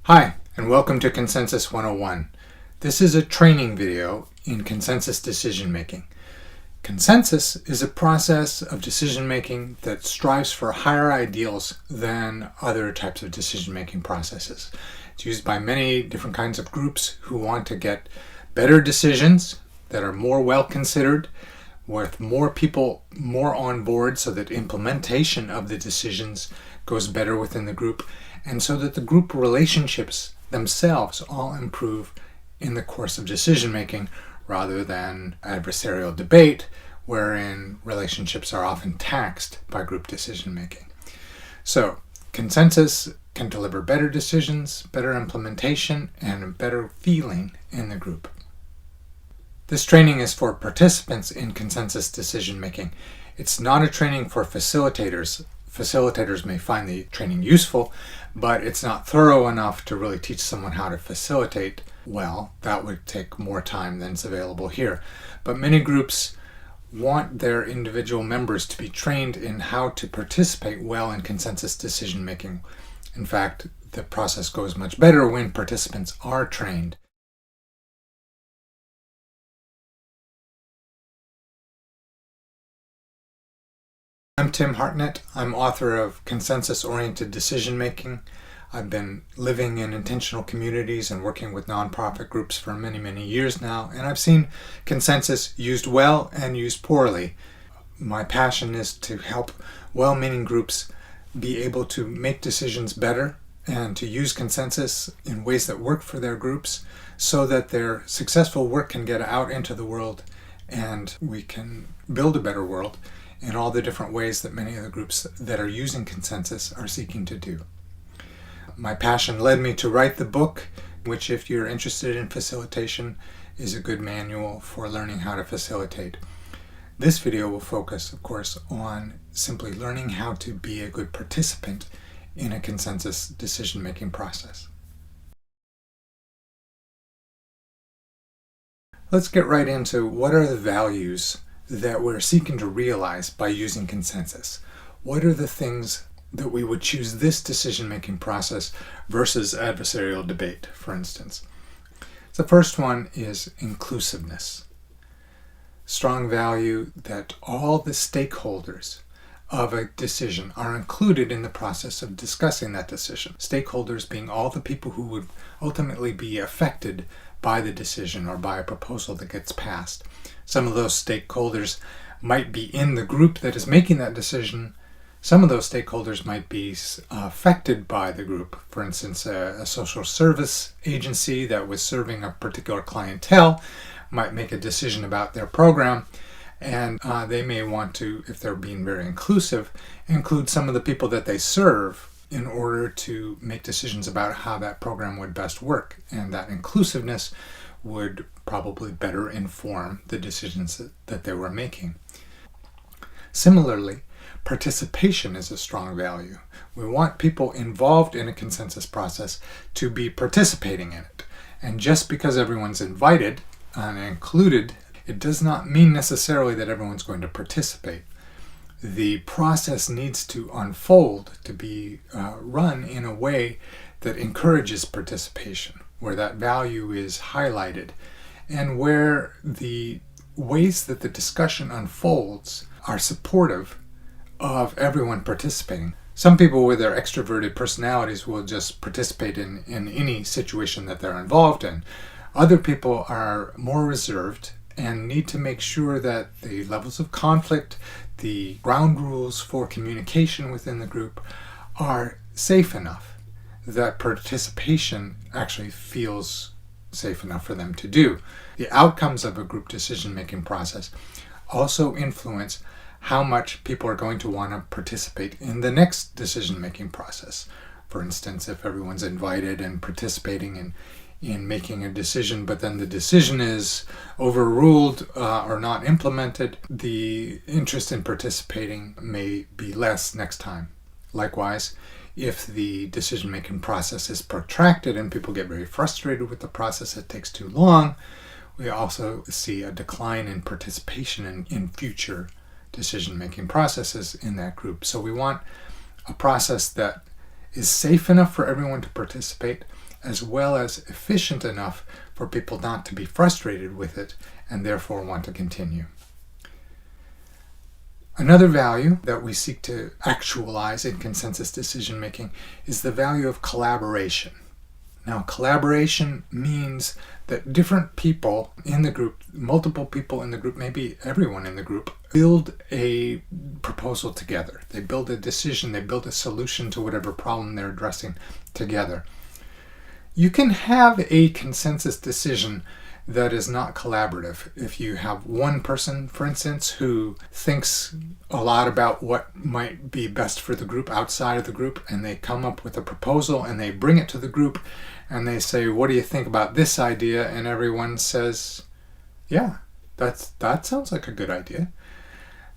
Hi, and welcome to Consensus 101. This is a training video in consensus decision making. Consensus is a process of decision making that strives for higher ideals than other types of decision making processes. It's used by many different kinds of groups who want to get better decisions that are more well considered, with more people more on board so that implementation of the decisions goes better within the group, and so that the group relationships themselves all improve in the course of decision making rather than adversarial debate, wherein relationships are often taxed by group decision making. So consensus can deliver better decisions, better implementation, and a better feeling in the group. This training is for participants in consensus decision making. It's not a training for facilitators. Facilitators may find the training useful, but it's not thorough enough to really teach someone how to facilitate well. That would take more time than is available here. But many groups want their individual members to be trained in how to participate well in consensus decision making. In fact, the process goes much better when participants are trained. I'm Tim Hartnett. I'm author of Consensus-Oriented Decision Making. I've been living in intentional communities and working with nonprofit groups for many, many years now, and I've seen consensus used well and used poorly. My passion is to help well-meaning groups be able to make decisions better and to use consensus in ways that work for their groups so that their successful work can get out into the world and we can build a better world in all the different ways that many of the groups that are using consensus are seeking to do. My passion led me to write the book, which, if you're interested in facilitation, is a good manual for learning how to facilitate. This video will focus, of course, on simply learning how to be a good participant in a consensus decision-making process. Let's get right into what are the values that we're seeking to realize by using consensus. What are the things that we would choose this decision-making process versus adversarial debate, for instance? The first one is inclusiveness. Strong value that all the stakeholders of a decision are included in the process of discussing that decision. Stakeholders being all the people who would ultimately be affected by the decision or by a proposal that gets passed. Some of those stakeholders might be in the group that is making that decision. Some of those stakeholders might be affected by the group. For instance, a social service agency that was serving a particular clientele might make a decision about their program, and they may want to, if they're being very inclusive, include some of the people that they serve in order to make decisions about how that program would best work. And that inclusiveness would probably better inform the decisions that they were making. Similarly, participation is a strong value. We want people involved in a consensus process to be participating in it. And just because everyone's invited and included, it does not mean necessarily that everyone's going to participate. The process needs to unfold, to be run in a way that encourages participation, where that value is highlighted, and where the ways that the discussion unfolds are supportive of everyone participating. Some people with their extroverted personalities will just participate in any situation that they're involved in. Other people are more reserved and need to make sure that the levels of conflict, the ground rules for communication within the group are safe enough that participation actually feels safe enough for them to do. The outcomes of a group decision-making process also influence how much people are going to want to participate in the next decision-making process. For instance, if everyone's invited and participating in making a decision, but then the decision is overruled or not implemented, the interest in participating may be less next time. Likewise, if the decision-making process is protracted and people get very frustrated with the process, it takes too long, we also see a decline in participation in future decision-making processes in that group. So we want a process that is safe enough for everyone to participate as well as efficient enough for people not to be frustrated with it and therefore want to continue. Another value that we seek to actualize in consensus decision making is the value of collaboration. Now, collaboration means that different people in the group, multiple people in the group, maybe everyone in the group, build a proposal together. They build a decision, they build a solution to whatever problem they're addressing together. You can have a consensus decision that is not collaborative. If you have one person, for instance, who thinks a lot about what might be best for the group outside of the group, and they come up with a proposal and they bring it to the group and they say, what do you think about this idea? And everyone says, yeah, that sounds like a good idea.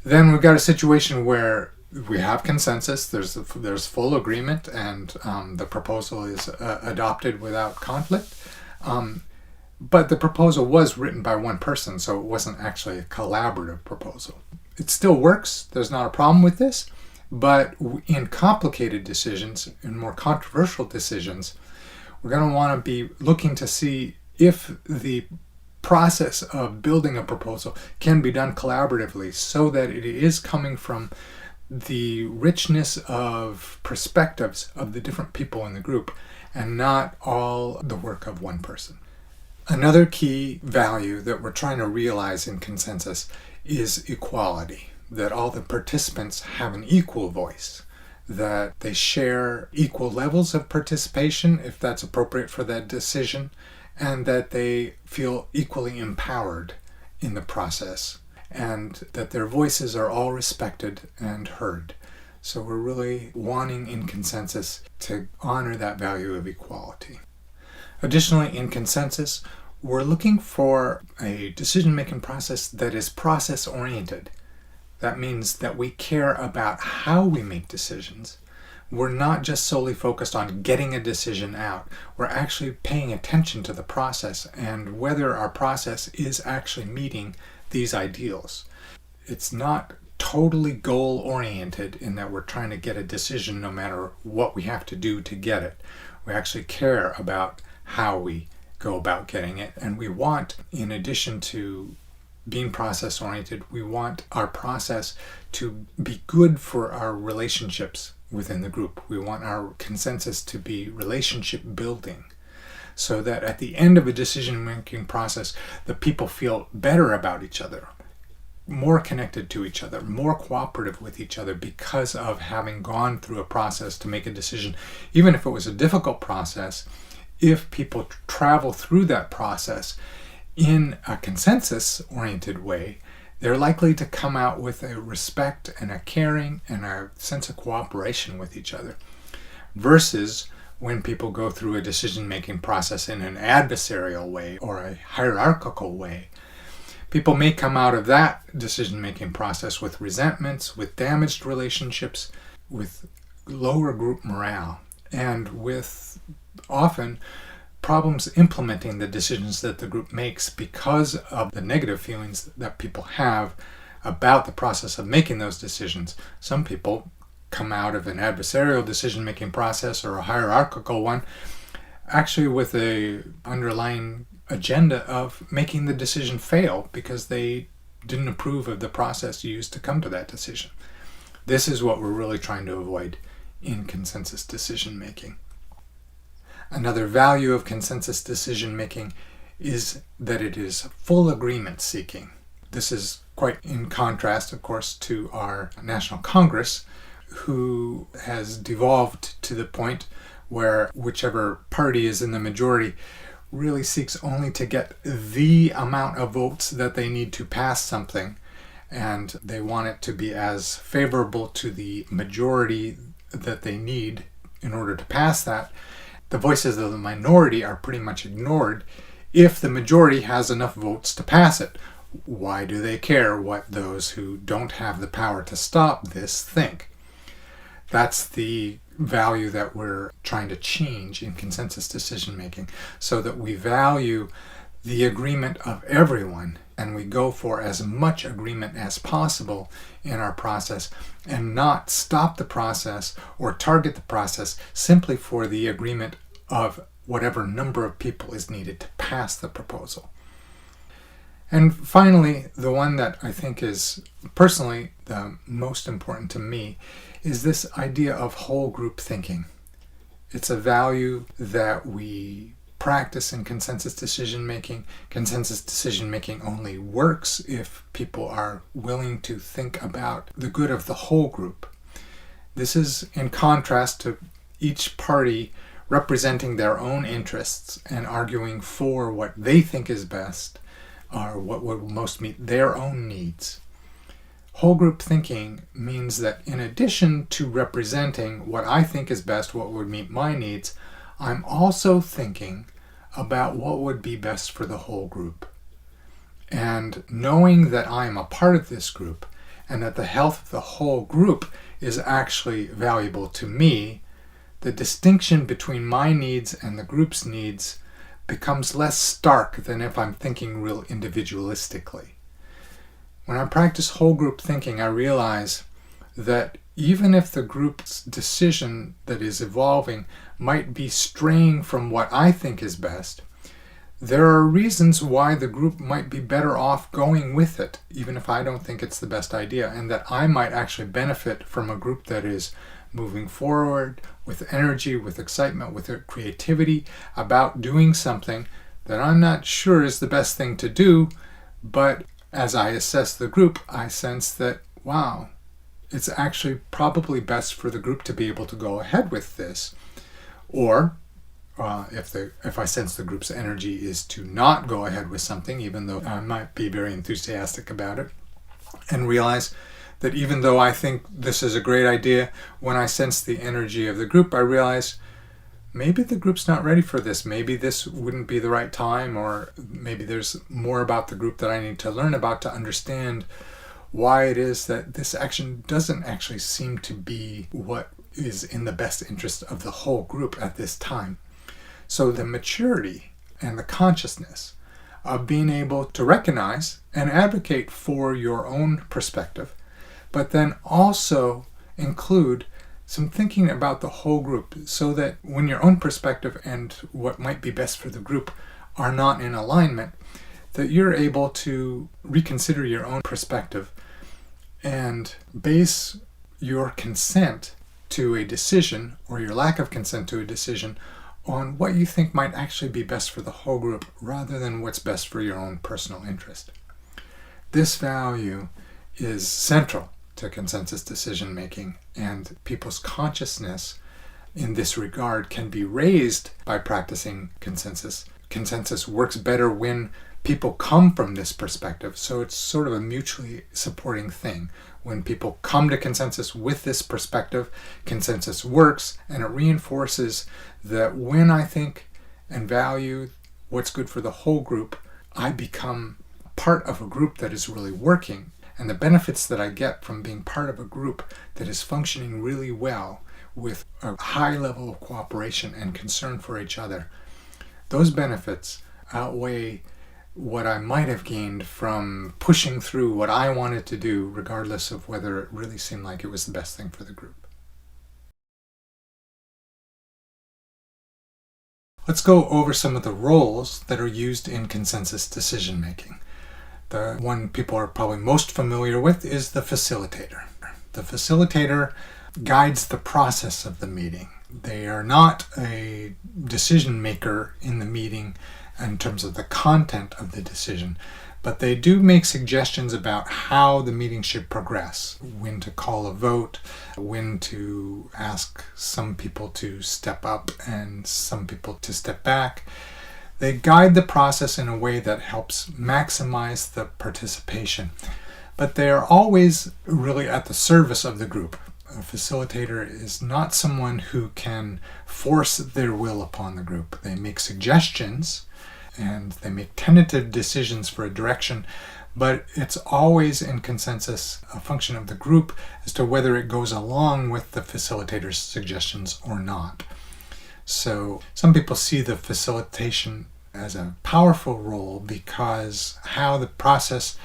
Then we've got a situation where we have consensus, there's full agreement, and the proposal is adopted without conflict. But the proposal was written by one person, so it wasn't actually a collaborative proposal. It still works, there's not a problem with this, but in complicated decisions, in more controversial decisions, we're going to want to be looking to see if the process of building a proposal can be done collaboratively so that it is coming from the richness of perspectives of the different people in the group and not all the work of one person. Another key value that we're trying to realize in consensus is equality, that all the participants have an equal voice, that they share equal levels of participation if that's appropriate for that decision, and that they feel equally empowered in the process, and that their voices are all respected and heard. So we're really wanting in consensus to honor that value of equality. Additionally, in consensus, we're looking for a decision-making process that is process-oriented. That means that we care about how we make decisions. We're not just solely focused on getting a decision out. We're actually paying attention to the process and whether our process is actually meeting these ideals. It's not totally goal-oriented in that we're trying to get a decision no matter what we have to do to get it. We actually care about how we go about getting it, and we want, in addition to being process-oriented, we want our process to be good for our relationships within the group. We want our consensus to be relationship building so that at the end of a decision-making process, the people feel better about each other, more connected to each other, more cooperative with each other because of having gone through a process to make a decision. Even if it was a difficult process, if people travel through that process in a consensus-oriented way, they're likely to come out with a respect and a caring and a sense of cooperation with each other, versus when people go through a decision-making process in an adversarial way or a hierarchical way. People may come out of that decision-making process with resentments, with damaged relationships, with lower group morale, and with often problems implementing the decisions that the group makes because of the negative feelings that people have about the process of making those decisions. Some people come out of an adversarial decision-making process or a hierarchical one actually with a underlying agenda of making the decision fail because they didn't approve of the process used to come to that decision. This is what we're really trying to avoid in consensus decision-making. Another value of consensus decision-making is that it is full agreement seeking. This is quite in contrast, of course, to our National Congress, who has devolved to the point where whichever party is in the majority really seeks only to get the amount of votes that they need to pass something, and they want it to be as favorable to the majority that they need in order to pass that. The voices of the minority are pretty much ignored if the majority has enough votes to pass it. Why do they care what those who don't have the power to stop this think? That's the value that we're trying to change in consensus decision making, so that we value the agreement of everyone and we go for as much agreement as possible in our process and not stop the process or target the process simply for the agreement of whatever number of people is needed to pass the proposal. And finally, the one that I think is personally the most important to me is this idea of whole group thinking. It's a value that we practice in consensus decision making. Consensus decision making only works if people are willing to think about the good of the whole group. This is in contrast to each party representing their own interests and arguing for what they think is best or what would most meet their own needs. Whole group thinking means that in addition to representing what I think is best, what would meet my needs, I'm also thinking about what would be best for the whole group. And knowing that I am a part of this group and that the health of the whole group is actually valuable to me, the distinction between my needs and the group's needs becomes less stark than if I'm thinking real individualistically. When I practice whole group thinking, I realize that even if the group's decision that is evolving might be straying from what I think is best, there are reasons why the group might be better off going with it, even if I don't think it's the best idea, and that I might actually benefit from a group that is moving forward with energy, with excitement, with creativity about doing something that I'm not sure is the best thing to do, but as I assess the group, I sense that, wow, it's actually probably best for the group to be able to go ahead with this. Or if I sense the group's energy is to not go ahead with something, even though I might be very enthusiastic about it, and realize that even though I think this is a great idea, when I sense the energy of the group, I realize maybe the group's not ready for this. Maybe this wouldn't be the right time, or maybe there's more about the group that I need to learn about to understand why it is that this action doesn't actually seem to be what is in the best interest of the whole group at this time. So the maturity and the consciousness of being able to recognize and advocate for your own perspective, but then also include some thinking about the whole group, so that when your own perspective and what might be best for the group are not in alignment, that you're able to reconsider your own perspective and base your consent to a decision, or your lack of consent to a decision, on what you think might actually be best for the whole group rather than what's best for your own personal interest. This value is central to consensus decision making, and people's consciousness in this regard can be raised by practicing consensus. Consensus works better when people come from this perspective, so it's sort of a mutually supporting thing. When people come to consensus with this perspective, consensus works, and it reinforces that when I think and value what's good for the whole group, I become part of a group that is really working. And the benefits that I get from being part of a group that is functioning really well with a high level of cooperation and concern for each other, those benefits outweigh what I might have gained from pushing through what I wanted to do, regardless of whether it really seemed like it was the best thing for the group. Let's go over some of the roles that are used in consensus decision making. The one people are probably most familiar with is the facilitator. The facilitator guides the process of the meeting. They are not a decision maker in the meeting in terms of the content of the decision, but they do make suggestions about how the meeting should progress, when to call a vote, when to ask some people to step up and some people to step back. They guide the process in a way that helps maximize the participation, but they are always really at the service of the group. A facilitator is not someone who can force their will upon the group. They make suggestions and they make tentative decisions for a direction, but it's always in consensus a function of the group as to whether it goes along with the facilitator's suggestions or not. So some people see the facilitation as a powerful role because how the process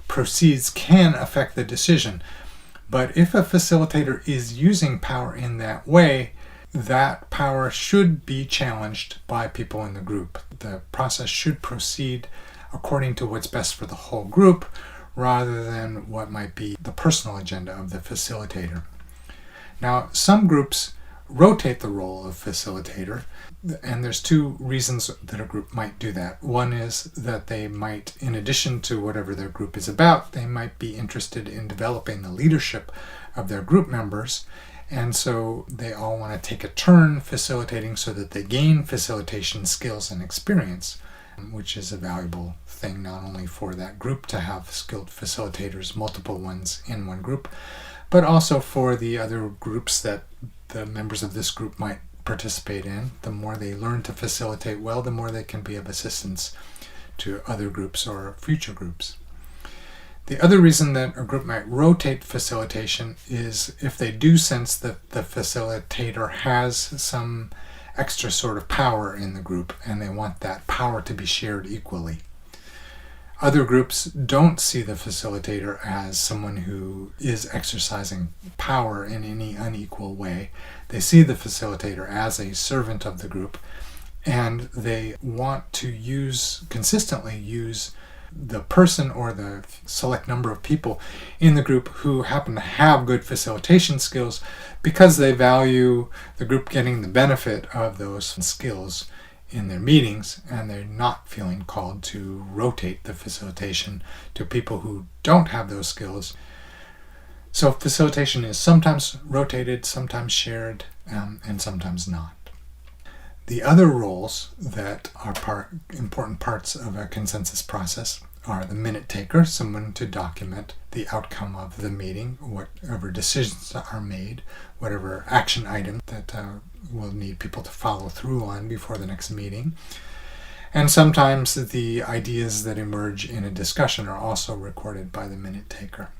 proceeds can affect the decision. But if a facilitator is using power in that way, that power should be challenged by people in the group. The process should proceed according to what's best for the whole group rather than what might be the personal agenda of the facilitator. Now, some groups rotate the role of facilitator, and there's two reasons that a group might do that. One is that they might, in addition to whatever their group is about, they might be interested in developing the leadership of their group members, and so they all want to take a turn facilitating so that they gain facilitation skills and experience, which is a valuable thing not only for that group to have skilled facilitators, multiple ones in one group, but also for the other groups that the members of this group might participate in. The more they learn to facilitate well, the more they can be of assistance to other groups or future groups. The other reason that a group might rotate facilitation is if they do sense that the facilitator has some extra sort of power in the group and they want that power to be shared equally. Other groups don't see the facilitator as someone who is exercising power in any unequal way. They see the facilitator as a servant of the group, and they want to consistently use the person or the select number of people in the group who happen to have good facilitation skills because they value the group getting the benefit of those skills in their meetings, and they're not feeling called to rotate the facilitation to people who don't have those skills. So facilitation is sometimes rotated, sometimes shared, and sometimes not. The other roles that are important parts of a consensus process are the minute taker, someone to document the outcome of the meeting, whatever decisions are made, whatever action item that will need people to follow through on before the next meeting. And sometimes the ideas that emerge in a discussion are also recorded by the minute taker.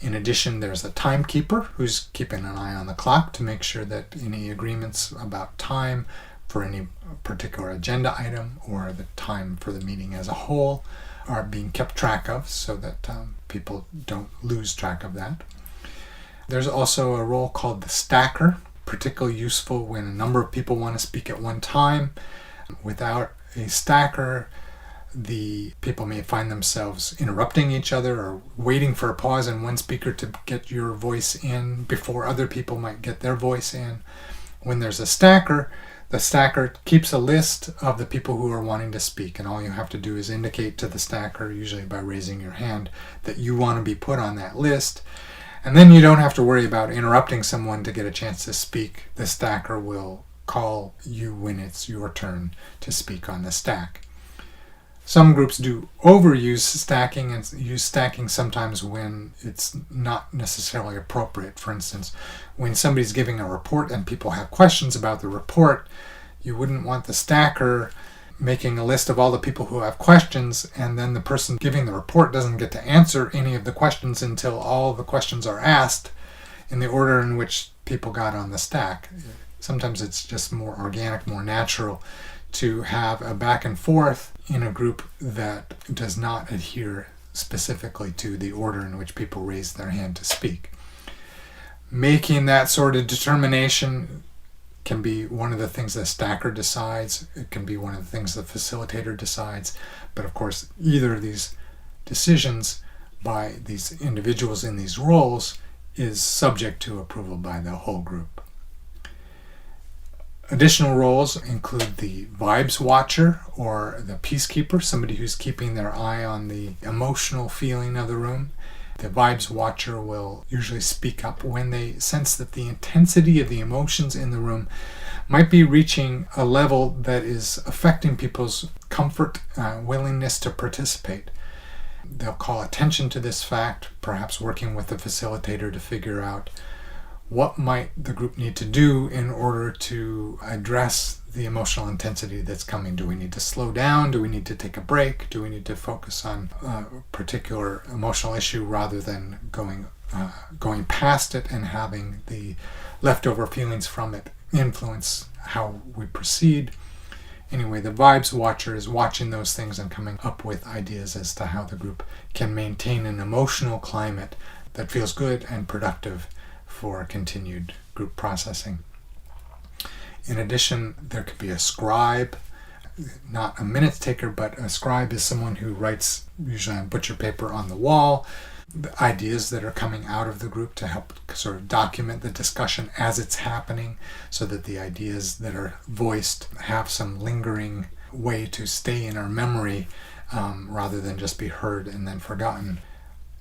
In addition, there's a timekeeper who's keeping an eye on the clock to make sure that any agreements about time for any particular agenda item or the time for the meeting as a whole are being kept track of so that people don't lose track of that. There's also a role called the stacker, particularly useful when a number of people want to speak at one time. Without a stacker, the people may find themselves interrupting each other or waiting for a pause in one speaker to get your voice in before other people might get their voice in. When there's a stacker, the stacker keeps a list of the people who are wanting to speak, and all you have to do is indicate to the stacker, usually by raising your hand, that you want to be put on that list. And then you don't have to worry about interrupting someone to get a chance to speak. The stacker will call you when it's your turn to speak on the stack. Some groups do overuse stacking and use stacking sometimes when it's not necessarily appropriate. For instance, when somebody's giving a report and people have questions about the report, you wouldn't want the stacker making a list of all the people who have questions, and then the person giving the report doesn't get to answer any of the questions until all the questions are asked in the order in which people got on the stack. Sometimes it's just more organic, more natural to have a back and forth in a group that does not adhere specifically to the order in which people raise their hand to speak. Making that sort of determination can be one of the things the stacker decides. It can be one of the things the facilitator decides. But of course, either of these decisions by these individuals in these roles is subject to approval by the whole group. Additional roles include the vibes watcher or the peacekeeper, somebody who's keeping their eye on the emotional feeling of the room. The vibes watcher will usually speak up when they sense that the intensity of the emotions in the room might be reaching a level that is affecting people's comfort, willingness to participate. They'll call attention to this fact, perhaps working with the facilitator to figure out what might the group need to do in order to address the emotional intensity that's coming. Do we need to slow down? Do we need to take a break? Do we need to focus on a particular emotional issue rather than going past it and having the leftover feelings from it influence how we proceed? Anyway, the vibes watcher is watching those things and coming up with ideas as to how the group can maintain an emotional climate that feels good and productive for continued group processing. In addition, there could be a scribe, not a minutes taker, but a scribe is someone who writes, usually on butcher paper on the wall, the ideas that are coming out of the group to help sort of document the discussion as it's happening, so that the ideas that are voiced have some lingering way to stay in our memory, rather than just be heard and then forgotten.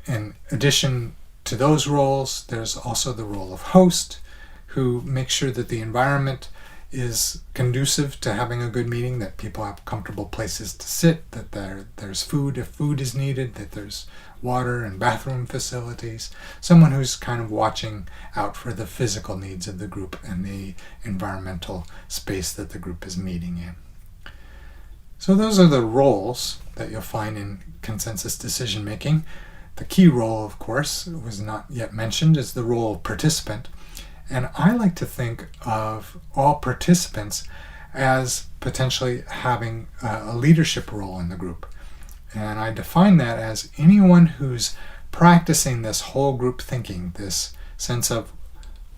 In addition to those roles, there's also the role of host, who makes sure that the environment is conducive to having a good meeting, that people have comfortable places to sit, that there's food if food is needed, that there's water and bathroom facilities. Someone who's kind of watching out for the physical needs of the group and the environmental space that the group is meeting in. So those are the roles that you'll find in consensus decision making. The key role, of course, was not yet mentioned, is the role of participant. And I like to think of all participants as potentially having a leadership role in the group. And I define that as anyone who's practicing this whole group thinking, this sense of,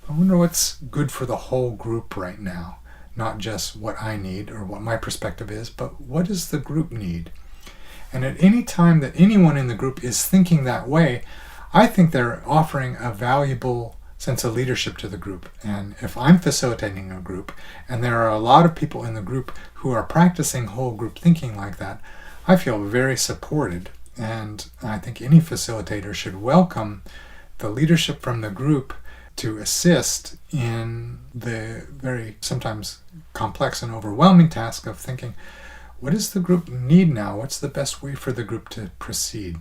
I wonder what's good for the whole group right now, not just what I need or what my perspective is, but what does the group need? And at any time that anyone in the group is thinking that way, I think they're offering a valuable sense of leadership to the group. And if I'm facilitating a group and there are a lot of people in the group who are practicing whole group thinking like that, I feel very supported. And I think any facilitator should welcome the leadership from the group to assist in the very sometimes complex and overwhelming task of thinking, what does the group need now? What's the best way for the group to proceed?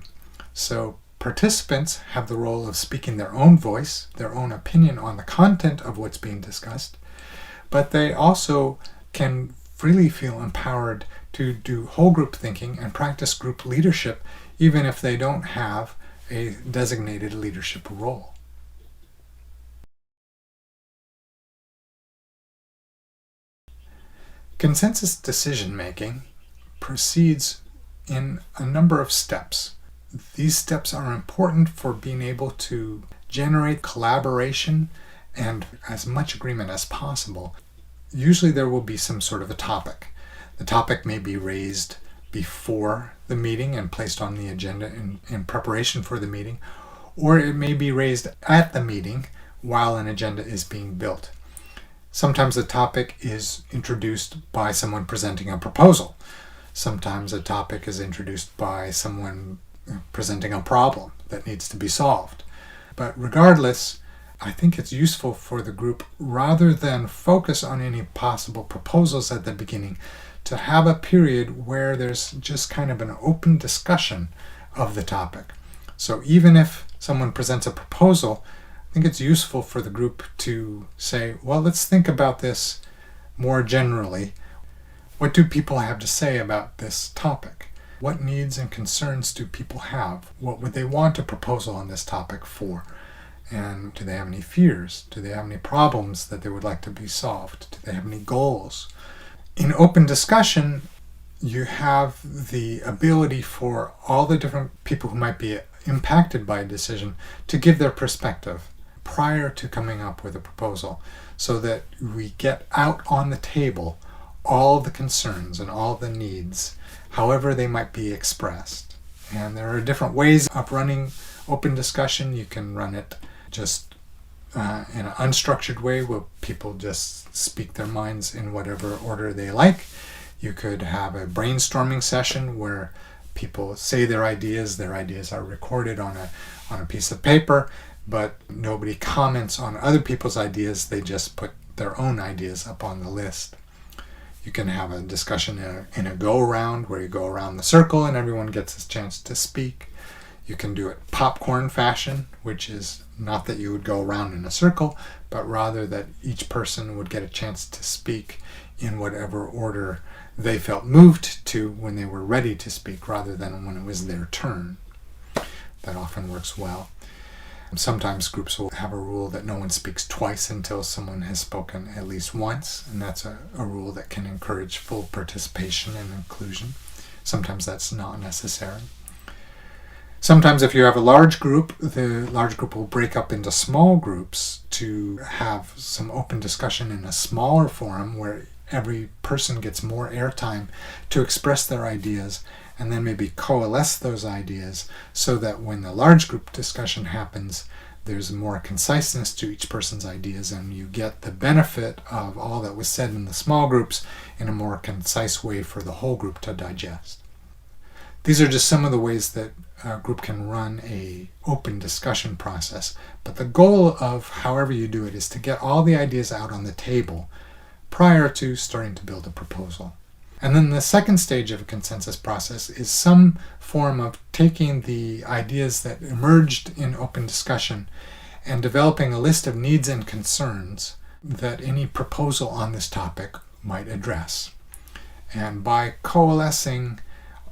So participants have the role of speaking their own voice, their own opinion on the content of what's being discussed, but they also can freely feel empowered to do whole group thinking and practice group leadership, even if they don't have a designated leadership role. Consensus decision-making proceeds in a number of steps. These steps are important for being able to generate collaboration and as much agreement as possible. Usually there will be some sort of a topic. The topic may be raised before the meeting and placed on the agenda in preparation for the meeting, or it may be raised at the meeting while an agenda is being built. Sometimes the topic is introduced by someone presenting a proposal. Sometimes a topic is introduced by someone presenting a problem that needs to be solved. But regardless, I think it's useful for the group, rather than focus on any possible proposals at the beginning, to have a period where there's just kind of an open discussion of the topic. So even if someone presents a proposal, I think it's useful for the group to say, well, let's think about this more generally. What do people have to say about this topic? What needs and concerns do people have? What would they want a proposal on this topic for? And do they have any fears? Do they have any problems that they would like to be solved? Do they have any goals? In open discussion, you have the ability for all the different people who might be impacted by a decision to give their perspective prior to coming up with a proposal, so that we get out on the table all the concerns and all the needs, however they might be expressed. And there are different ways of running open discussion. You can run it just in an unstructured way, where people just speak their minds in whatever order they like. You could have a brainstorming session where people say their ideas are recorded on a piece of paper, but nobody comments on other people's ideas. They just put their own ideas up on the list. You can have a discussion in a go-around, where you go around the circle and everyone gets a chance to speak. You can do it popcorn fashion, which is not that you would go around in a circle, but rather that each person would get a chance to speak in whatever order they felt moved to when they were ready to speak, rather than when it was their turn. That often works well. Sometimes groups will have a rule that no one speaks twice until someone has spoken at least once, and that's a rule that can encourage full participation and inclusion. Sometimes that's not necessary. Sometimes if you have a large group, the large group will break up into small groups to have some open discussion in a smaller forum where every person gets more airtime to express their ideas and then maybe coalesce those ideas so that when the large group discussion happens, there's more conciseness to each person's ideas and you get the benefit of all that was said in the small groups in a more concise way for the whole group to digest. These are just some of the ways that a group can run a open discussion process, but the goal of however you do it is to get all the ideas out on the table prior to starting to build a proposal. And then the second stage of a consensus process is some form of taking the ideas that emerged in open discussion and developing a list of needs and concerns that any proposal on this topic might address. And by coalescing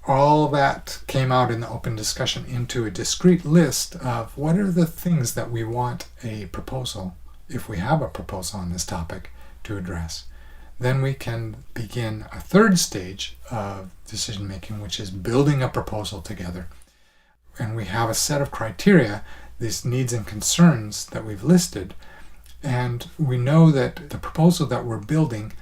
all that came out in the open discussion into a discrete list of what are the things that we want a proposal, if we have a proposal on this topic, to address. Then we can begin a third stage of decision making, which is building a proposal together. And we have a set of criteria, these needs and concerns that we've listed, and we know that the proposal that we're building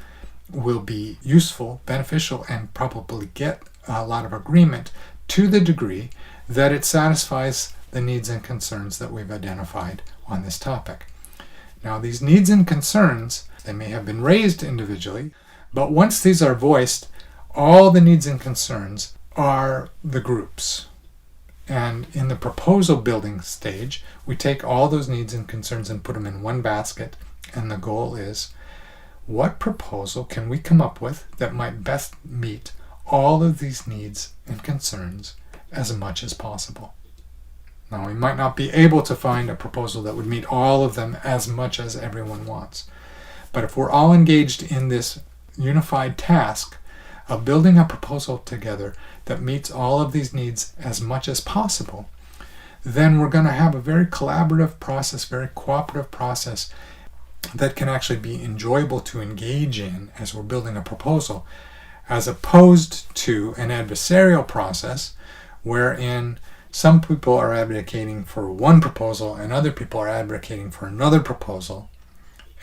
will be useful, beneficial, and probably get a lot of agreement to the degree that it satisfies the needs and concerns that we've identified on this topic. Now, these needs and concerns, they may have been raised individually, but once these are voiced, all the needs and concerns are the group's. And in the proposal building stage, we take all those needs and concerns and put them in one basket, and the goal is, what proposal can we come up with that might best meet all of these needs and concerns as much as possible? Now, we might not be able to find a proposal that would meet all of them as much as everyone wants. But if we're all engaged in this unified task of building a proposal together that meets all of these needs as much as possible, then we're going to have a very collaborative process, very cooperative process that can actually be enjoyable to engage in as we're building a proposal, as opposed to an adversarial process wherein some people are advocating for one proposal and other people are advocating for another proposal.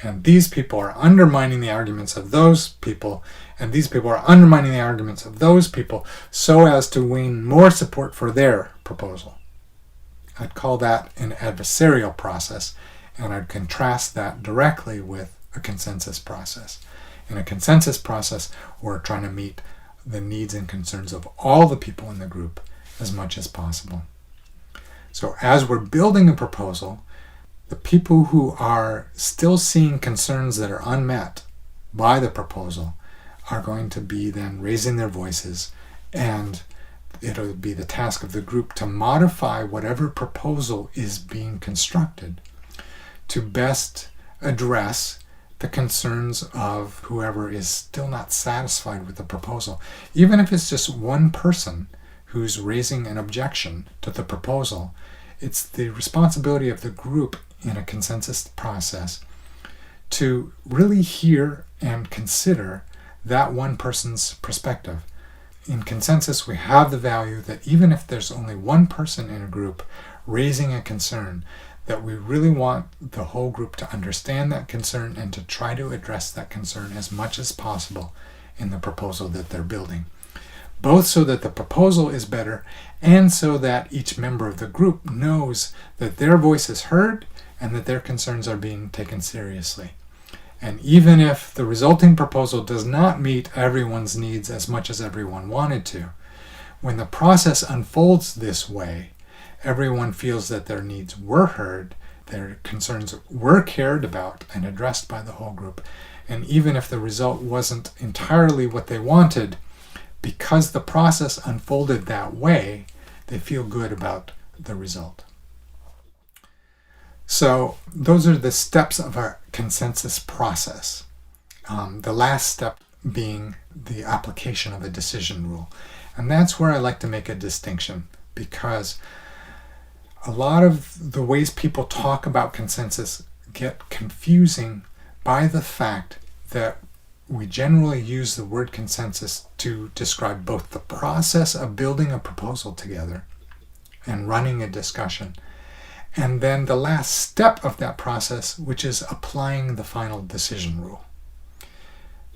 And these people are undermining the arguments of those people, and these people are undermining the arguments of those people so as to win more support for their proposal. I'd call that an adversarial process, and I'd contrast that directly with a consensus process. In a consensus process, we're trying to meet the needs and concerns of all the people in the group as much as possible. So as we're building a proposal, the people who are still seeing concerns that are unmet by the proposal are going to be then raising their voices, and it'll be the task of the group to modify whatever proposal is being constructed to best address the concerns of whoever is still not satisfied with the proposal. Even if it's just one person who's raising an objection to the proposal, it's the responsibility of the group in a consensus process to really hear and consider that one person's perspective. In consensus, we have the value that even if there's only one person in a group raising a concern, that we really want the whole group to understand that concern and to try to address that concern as much as possible in the proposal that they're building. Both so that the proposal is better and so that each member of the group knows that their voice is heard and that their concerns are being taken seriously. And even if the resulting proposal does not meet everyone's needs as much as everyone wanted to, when the process unfolds this way, everyone feels that their needs were heard, their concerns were cared about and addressed by the whole group. And even if the result wasn't entirely what they wanted, because the process unfolded that way, they feel good about the result. So those are the steps of our consensus process. The last step being the application of a decision rule. And that's where I like to make a distinction, because a lot of the ways people talk about consensus get confusing by the fact that we generally use the word consensus to describe both the process of building a proposal together, and running a discussion. And then the last step of that process, which is applying the final decision rule.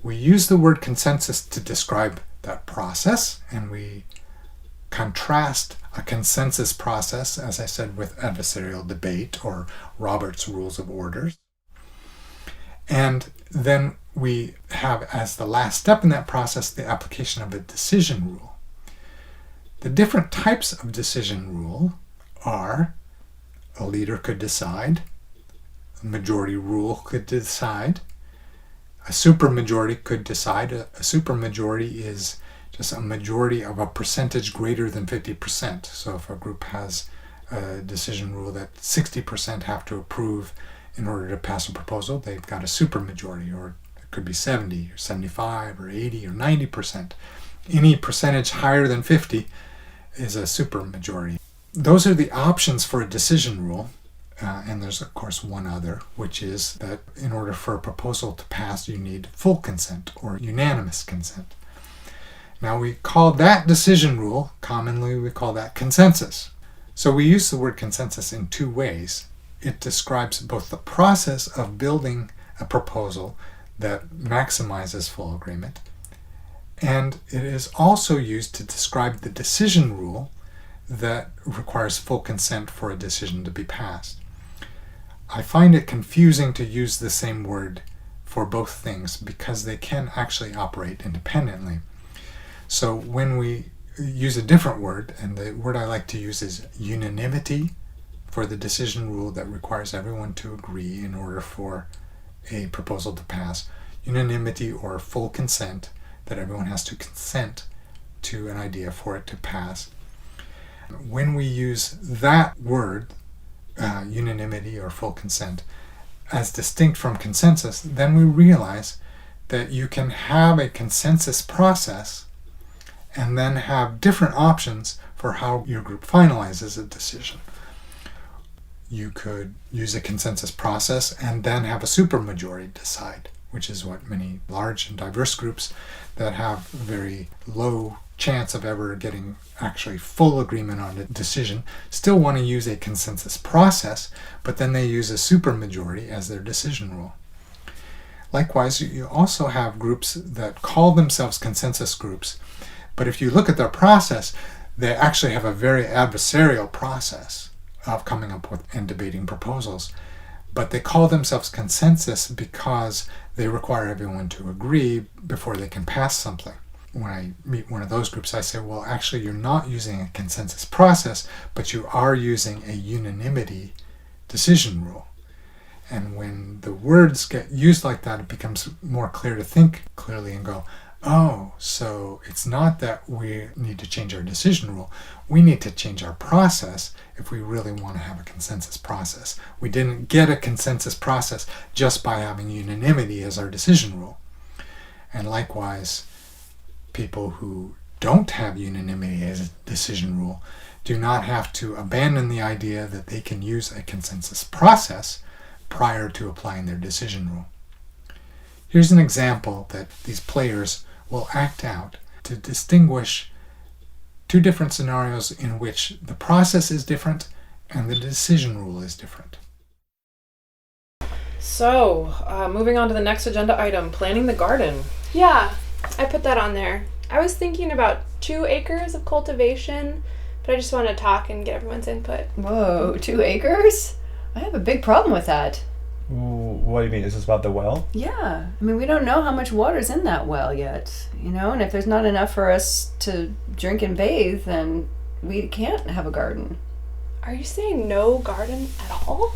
We use the word consensus to describe that process, and we contrast a consensus process, as I said, with adversarial debate or Robert's Rules of Orders. And then we have, as the last step in that process, the application of a decision rule. The different types of decision rule are: a leader could decide, a majority rule could decide, a supermajority could decide. A supermajority is just a majority of a percentage greater than 50%. So if a group has a decision rule that 60% have to approve in order to pass a proposal, they've got a supermajority, or it could be 70 or 75 or 80 or 90%. Any percentage higher than 50 is a supermajority. Those are the options for a decision rule. And there's, of course, one other, which is that in order for a proposal to pass, you need full consent or unanimous consent. Now, we call that decision rule, commonly we call that consensus. So we use the word consensus in two ways. It describes both the process of building a proposal that maximizes full agreement, and it is also used to describe the decision rule that requires full consent for a decision to be passed. I find it confusing to use the same word for both things because they can actually operate independently. So when we use a different word, and the word I like to use is unanimity for the decision rule that requires everyone to agree in order for a proposal to pass, unanimity or full consent, that everyone has to consent to an idea for it to pass. When we use that word, unanimity or full consent, as distinct from consensus, then we realize that you can have a consensus process and then have different options for how your group finalizes a decision. You could use a consensus process and then have a supermajority decide, which is what many large and diverse groups that have very low chance of ever getting actually full agreement on a decision still want to use a consensus process, but then they use a supermajority as their decision rule. Likewise, you also have groups that call themselves consensus groups, but if you look at their process, they actually have a very adversarial process of coming up with and debating proposals. But they call themselves consensus because they require everyone to agree before they can pass something. When I meet one of those groups, I say, well, actually, you're not using a consensus process, but you are using a unanimity decision rule. And when the words get used like that, it becomes more clear to think clearly and go, oh, so it's not that we need to change our decision rule. We need to change our process if we really want to have a consensus process. We didn't get a consensus process just by having unanimity as our decision rule. And likewise, people who don't have unanimity as a decision rule do not have to abandon the idea that they can use a consensus process prior to applying their decision rule. Here's an example that these players will act out to distinguish two different scenarios in which the process is different and the decision rule is different. So, moving on to the next agenda item, planning the garden. Yeah, I put that on there. I was thinking about 2 acres of cultivation, but I just want to talk and get everyone's input. Whoa, 2 acres? I have a big problem with that. What do you mean? Is this about the well? Yeah, I mean, we don't know how much water's in that well yet, and if there's not enough for us to drink and bathe, then we can't have a garden. Are you saying no garden at all?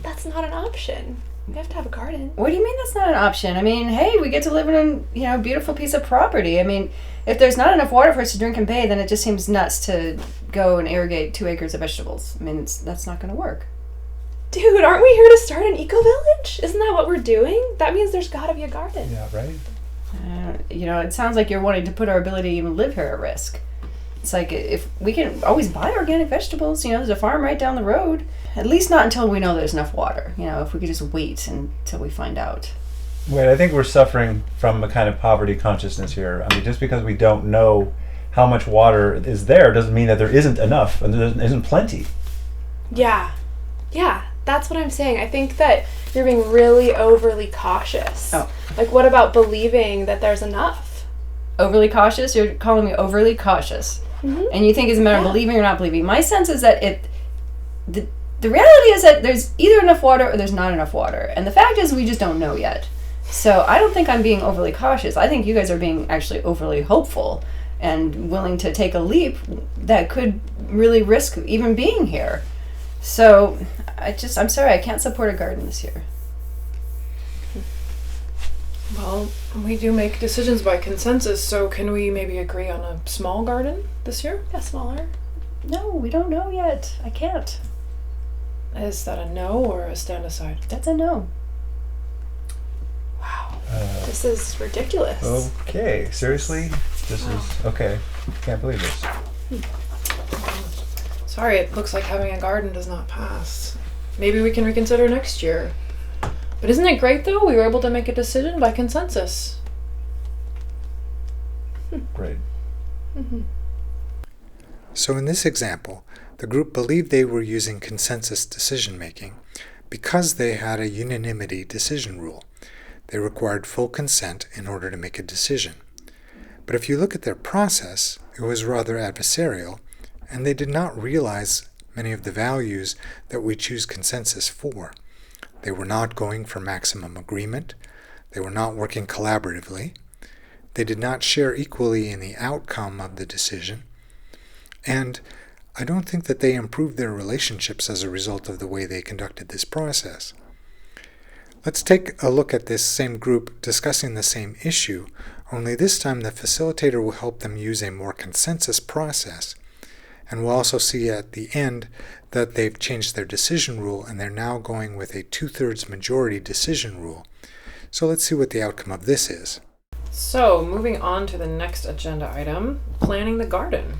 That's not an option. We have to have a garden. What do you mean that's not an option? I mean, hey, we get to live in a beautiful piece of property. I mean, if there's not enough water for us to drink and bathe, then it just seems nuts to go and irrigate 2 acres of vegetables. I mean, that's not going to work. Dude, aren't we here to start an eco-village? Isn't that what we're doing? That means there's got to be a garden. Yeah, right? It sounds like you're wanting to put our ability to even live here at risk. It's like, if we can always buy organic vegetables, there's a farm right down the road. At least not until we know there's enough water. If we could just wait until we find out. Wait, I think we're suffering from a kind of poverty consciousness here. I mean, just because we don't know how much water is there doesn't mean that there isn't enough and there isn't plenty. Yeah. Yeah, that's what I'm saying. I think that you're being really overly cautious. Oh. Like, what about believing that there's enough? Overly cautious? You're calling me overly cautious. Mm-hmm. And you think it's a matter of Yeah. believing or not believing. My sense is that the reality is that there's either enough water or there's not enough water. And the fact is we just don't know yet. So I don't think I'm being overly cautious. I think you guys are being actually overly hopeful and willing to take a leap that could really risk even being here. So I'm sorry, I can't support a garden this year. Well, we do make decisions by consensus, so can we maybe agree on a small garden this year? Yeah, smaller. No, we don't know yet. I can't. Is that a no or a stand aside? That's a no. Wow. This is ridiculous. Okay, seriously? This is okay. Can't believe this. Sorry, it looks like having a garden does not pass. Maybe we can reconsider next year. But isn't it great though? We were able to make a decision by consensus. Great. Mm-hmm. So in this example, the group believed they were using consensus decision making because they had a unanimity decision rule. They required full consent in order to make a decision. But if you look at their process, it was rather adversarial, and they did not realize many of the values that we choose consensus for. They were not going for maximum agreement. They were not working collaboratively. They did not share equally in the outcome of the decision. And I don't think that they improved their relationships as a result of the way they conducted this process. Let's take a look at this same group discussing the same issue, only this time the facilitator will help them use a more consensus process. And we'll also see at the end that they've changed their decision rule and they're now going with a 2/3 majority decision rule. So let's see what the outcome of this is. So, moving on to the next agenda item, planning the garden.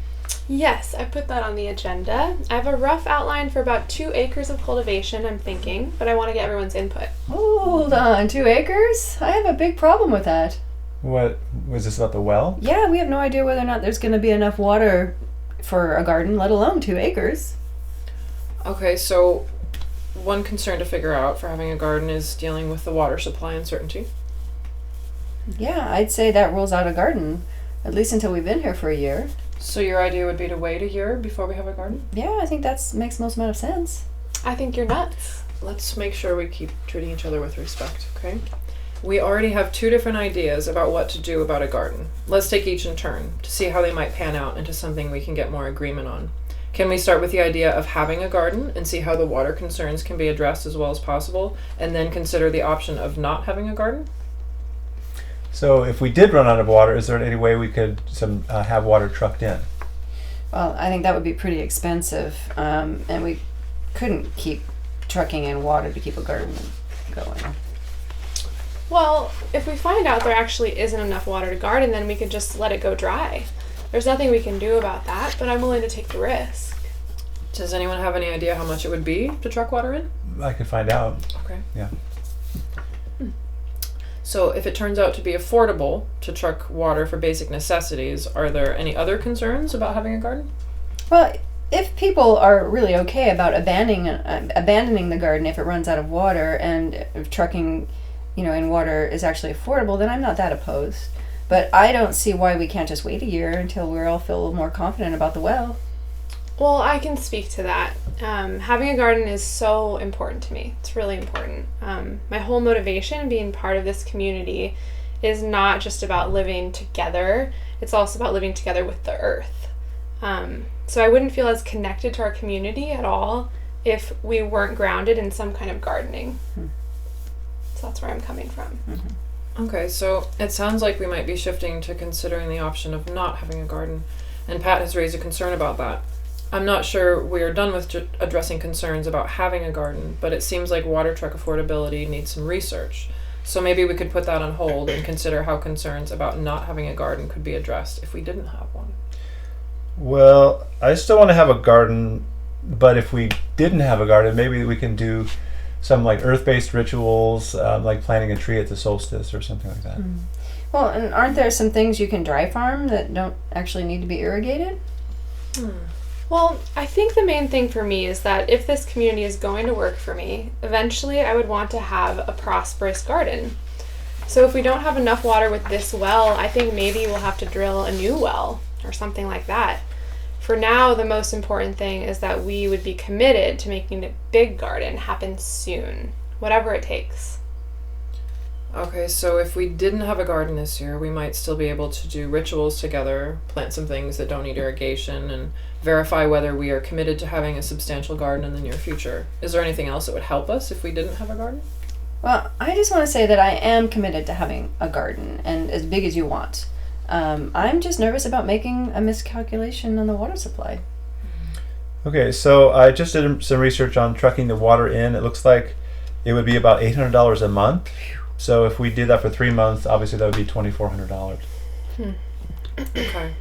Yes, I put that on the agenda. I have a rough outline for about 2 acres of cultivation, I'm thinking, but I want to get everyone's input. Hold on, 2 acres? I have a big problem with that. What was this about the well? Yeah, we have no idea whether or not there's going to be enough water for a garden, let alone 2 acres. Okay, so one concern to figure out for having a garden is dealing with the water supply uncertainty. Yeah, I'd say that rules out a garden, at least until we've been here for a year. So your idea would be to wait a year before we have a garden? Yeah, I think that makes most amount of sense. I think you're nuts. Let's make sure we keep treating each other with respect, okay? We already have 2 different ideas about what to do about a garden. Let's take each in turn to see how they might pan out into something we can get more agreement on. Can we start with the idea of having a garden and see how the water concerns can be addressed as well as possible, and then consider the option of not having a garden? So if we did run out of water, is there any way we could have water trucked in? Well, I think that would be pretty expensive, and we couldn't keep trucking in water to keep a garden going. Well, if we find out there actually isn't enough water to garden, then we could just let it go dry. There's nothing we can do about that, but I'm willing to take the risk. Does anyone have any idea how much it would be to truck water in? I could find out. Okay. Yeah. So if it turns out to be affordable to truck water for basic necessities, are there any other concerns about having a garden? Well, if people are really okay about abandoning the garden if it runs out of water, and if trucking, in water is actually affordable, then I'm not that opposed. But I don't see why we can't just wait a year until we all feel more confident about the well. Well, I can speak to that. Having a garden is so important to me. It's really important. My whole motivation being part of this community is not just about living together. It's also about living together with the earth. So I wouldn't feel as connected to our community at all if we weren't grounded in some kind of gardening. So that's where I'm coming from. Mm-hmm. Okay, so it sounds like we might be shifting to considering the option of not having a garden, and Pat has raised a concern about that. I'm not sure we are done with addressing concerns about having a garden, but it seems like water truck affordability needs some research. So maybe we could put that on hold and consider how concerns about not having a garden could be addressed if we didn't have one. Well, I still want to have a garden, but if we didn't have a garden, maybe we can do some like earth-based rituals, like planting a tree at the solstice or something like that. Well, and aren't there some things you can dry farm that don't actually need to be irrigated? Well, I think the main thing for me is that if this community is going to work for me, eventually I would want to have a prosperous garden. So if we don't have enough water with this well, I think maybe we'll have to drill a new well or something like that. For now, the most important thing is that we would be committed to making the big garden happen soon, whatever it takes. Okay, so if we didn't have a garden this year, we might still be able to do rituals together, plant some things that don't need irrigation, and verify whether we are committed to having a substantial garden in the near future. Is there anything else that would help us if we didn't have a garden? Well, I just want to say that I am committed to having a garden, and as big as you want. I'm just nervous about making a miscalculation on the water supply. Okay, so I just did some research on trucking the water in. It looks like it would be about $800 a month. So if we did that for 3 months, obviously that would be $2,400. Okay.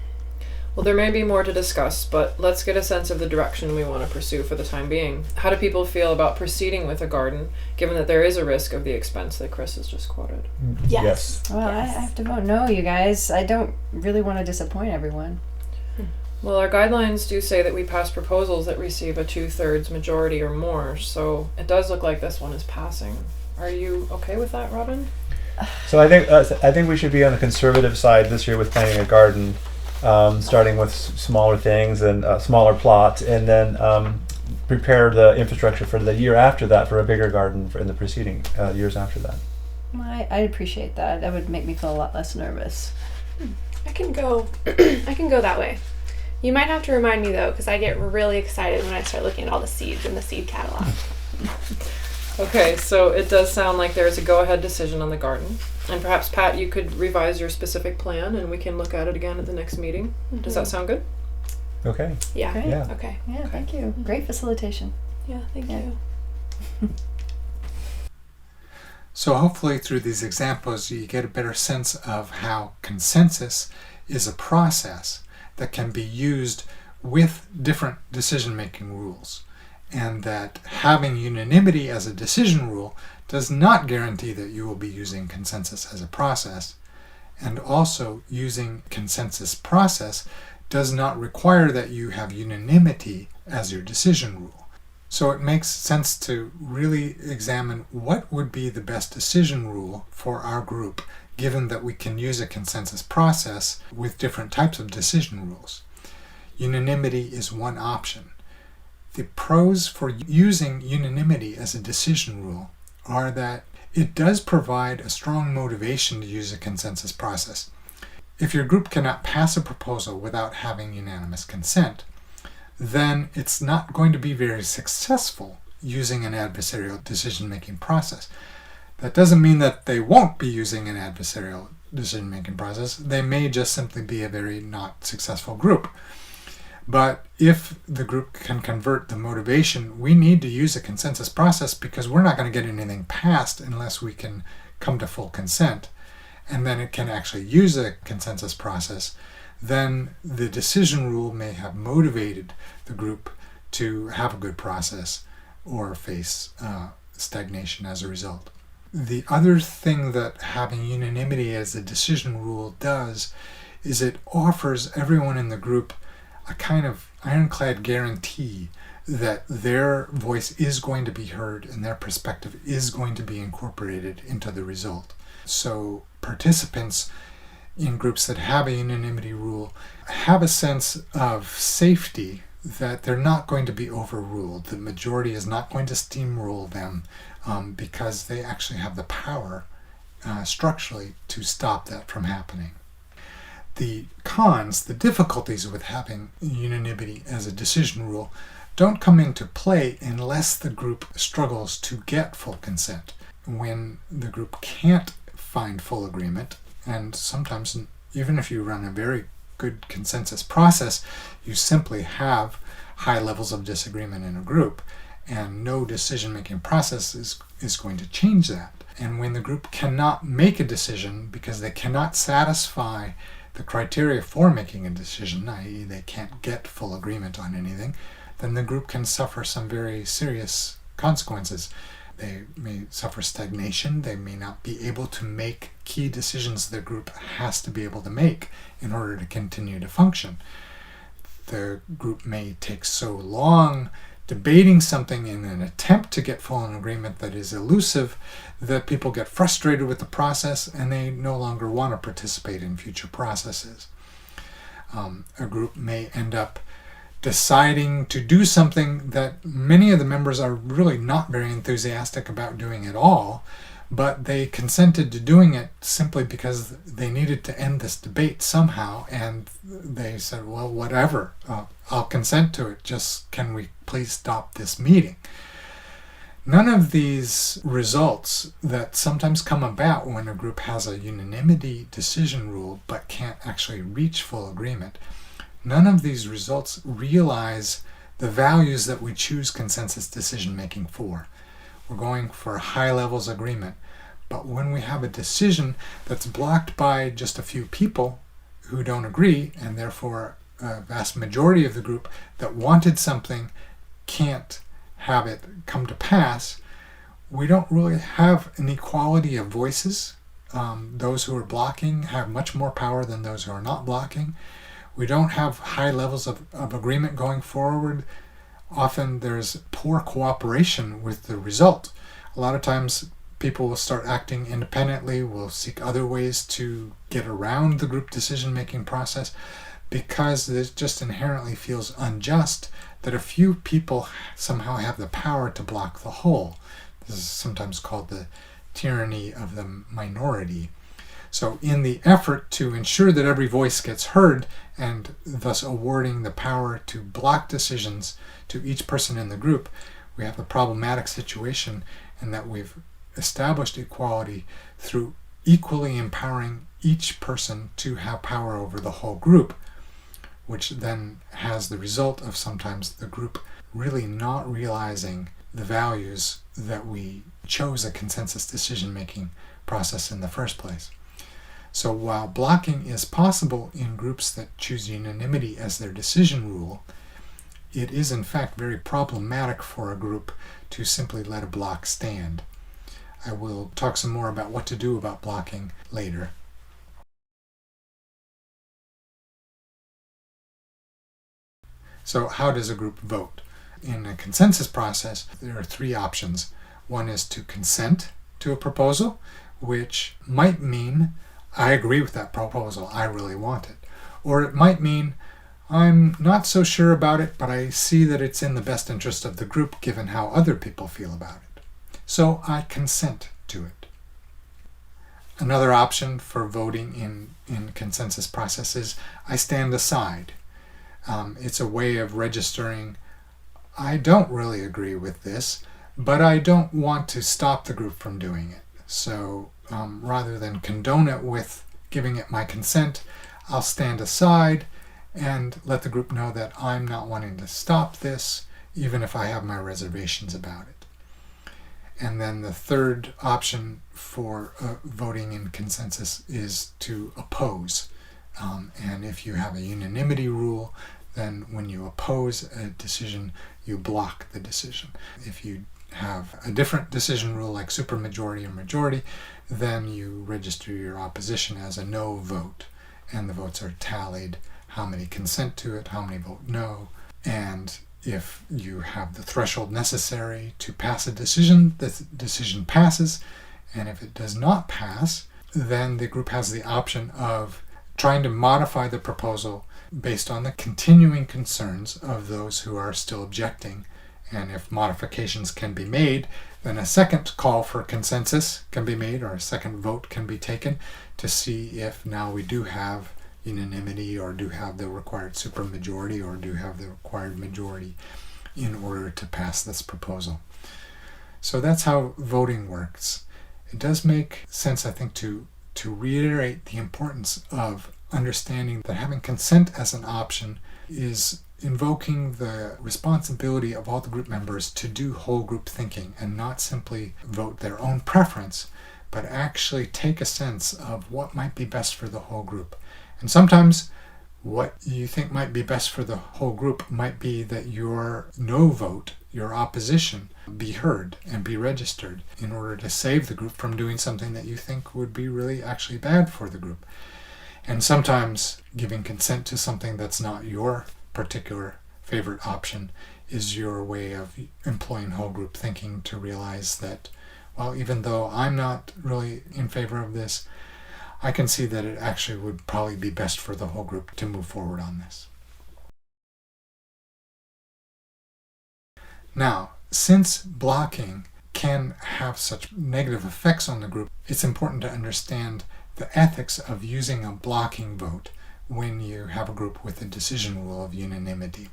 Well, there may be more to discuss, but let's get a sense of the direction we want to pursue for the time being. How do people feel about proceeding with a garden, given that there is a risk of the expense that Chris has just quoted? Yes. Well, Yes. I have to vote no, you guys. I don't really want to disappoint everyone. Well, our guidelines do say that we pass proposals that receive a 2/3 majority or more, so it does look like this one is passing. Are you okay with that, Robin? So I think we should be on the conservative side this year with planting a garden, starting with smaller things and smaller plots, and then prepare the infrastructure for the year after that for a bigger garden in the preceding years after that. Well, I appreciate that. That would make me feel a lot less nervous. I can go I can go that way. You might have to remind me though, because I get really excited when I start looking at all the seeds in the seed catalog. Okay, so it does sound like there's a go-ahead decision on the garden. And perhaps, Pat, you could revise your specific plan and we can look at it again at the next meeting. Does that sound good? Okay. Yeah. Great. Yeah. Okay. Yeah, thank you. Great facilitation. Yeah, thank Yeah. you. So hopefully through these examples you get a better sense of how consensus is a process that can be used with different decision-making rules, and that having unanimity as a decision rule does not guarantee that you will be using consensus as a process, and also using consensus process does not require that you have unanimity as your decision rule. So it makes sense to really examine what would be the best decision rule for our group, given that we can use a consensus process with different types of decision rules. Unanimity is one option. The pros for using unanimity as a decision rule are that it does provide a strong motivation to use a consensus process. If your group cannot pass a proposal without having unanimous consent, then it's not going to be very successful using an adversarial decision-making process. That doesn't mean that they won't be using an adversarial decision-making process. They may just simply be a very not successful group. But if the group can convert the motivation, we need to use a consensus process because we're not going to get anything passed unless we can come to full consent. And then it can actually use a consensus process. Then the decision rule may have motivated the group to have a good process or face stagnation as a result. The other thing that having unanimity as a decision rule does is it offers everyone in the group a kind of ironclad guarantee that their voice is going to be heard and their perspective is going to be incorporated into the result. So participants in groups that have a unanimity rule have a sense of safety that they're not going to be overruled. The majority is not going to steamroll them because they actually have the power structurally to stop that from happening. The cons, the difficulties with having unanimity as a decision rule, don't come into play unless the group struggles to get full consent. When the group can't find full agreement, and sometimes even if you run a very good consensus process, you simply have high levels of disagreement in a group, and no decision-making process is going to change that. And when the group cannot make a decision because they cannot satisfy the criteria for making a decision, i.e. they can't get full agreement on anything, then the group can suffer some very serious consequences. They may suffer stagnation, they may not be able to make key decisions the group has to be able to make in order to continue to function. The group may take so long debating something in an attempt to get full agreement that is elusive that people get frustrated with the process and they no longer want to participate in future processes. A group may end up deciding to do something that many of the members are really not very enthusiastic about doing at all, but they consented to doing it simply because they needed to end this debate somehow, and they said, well, whatever, I'll consent to it, just can we please stop this meeting? None of these results that sometimes come about when a group has a unanimity decision rule but can't actually reach full agreement, none of these results realize the values that we choose consensus decision making for. We're going for high levels of agreement. But when we have a decision that's blocked by just a few people who don't agree, and therefore a vast majority of the group that wanted something can't have it come to pass, we don't really have an equality of voices. Those who are blocking have much more power than those who are not blocking. We don't have high levels of agreement going forward. Often there's poor cooperation with the result. A lot of times people will start acting independently, will seek other ways to get around the group decision-making process because it just inherently feels unjust that a few people somehow have the power to block the whole. This is sometimes called the tyranny of the minority. So in the effort to ensure that every voice gets heard and thus awarding the power to block decisions to each person in the group, we have a problematic situation in that we've established equality through equally empowering each person to have power over the whole group, which then has the result of sometimes the group really not realizing the values that we chose a consensus decision-making process in the first place. So while blocking is possible in groups that choose unanimity as their decision rule, it is in fact very problematic for a group to simply let a block stand. I will talk some more about what to do about blocking later. So how does a group vote? In a consensus process, there are three options. One is to consent to a proposal, which might mean I agree with that proposal, I really want it. Or it might mean I'm not so sure about it, but I see that it's in the best interest of the group given how other people feel about it. So I consent to it. Another option for voting in consensus processes, I stand aside. It's a way of registering, I don't really agree with this, but I don't want to stop the group from doing it. So rather than condone it with giving it my consent, I'll stand aside and let the group know that I'm not wanting to stop this, even if I have my reservations about it. And then the third option for voting in consensus is to oppose. And if you have a unanimity rule, then when you oppose a decision, you block the decision. If you have a different decision rule like supermajority or majority, then you register your opposition as a no vote. And the votes are tallied, how many consent to it, how many vote no, and if you have the threshold necessary to pass a decision, the decision passes. And if it does not pass, then the group has the option of trying to modify the proposal based on the continuing concerns of those who are still objecting. And if modifications can be made, then a second call for consensus can be made, or a second vote can be taken to see if now we do have unanimity or do have the required supermajority or do have the required majority in order to pass this proposal. So that's how voting works. It does make sense, I think, to reiterate the importance of understanding that having consent as an option is invoking the responsibility of all the group members to do whole group thinking and not simply vote their own preference, but actually take a sense of what might be best for the whole group. And sometimes what you think might be best for the whole group might be that your no vote, your opposition be heard and be registered in order to save the group from doing something that you think would be really actually bad for the group. And sometimes giving consent to something that's not your particular favorite option is your way of employing whole group thinking to realize that, well, even though I'm not really in favor of this, I can see that it actually would probably be best for the whole group to move forward on this. Now, since blocking can have such negative effects on the group, it's important to understand the ethics of using a blocking vote when you have a group with a decision rule of unanimity.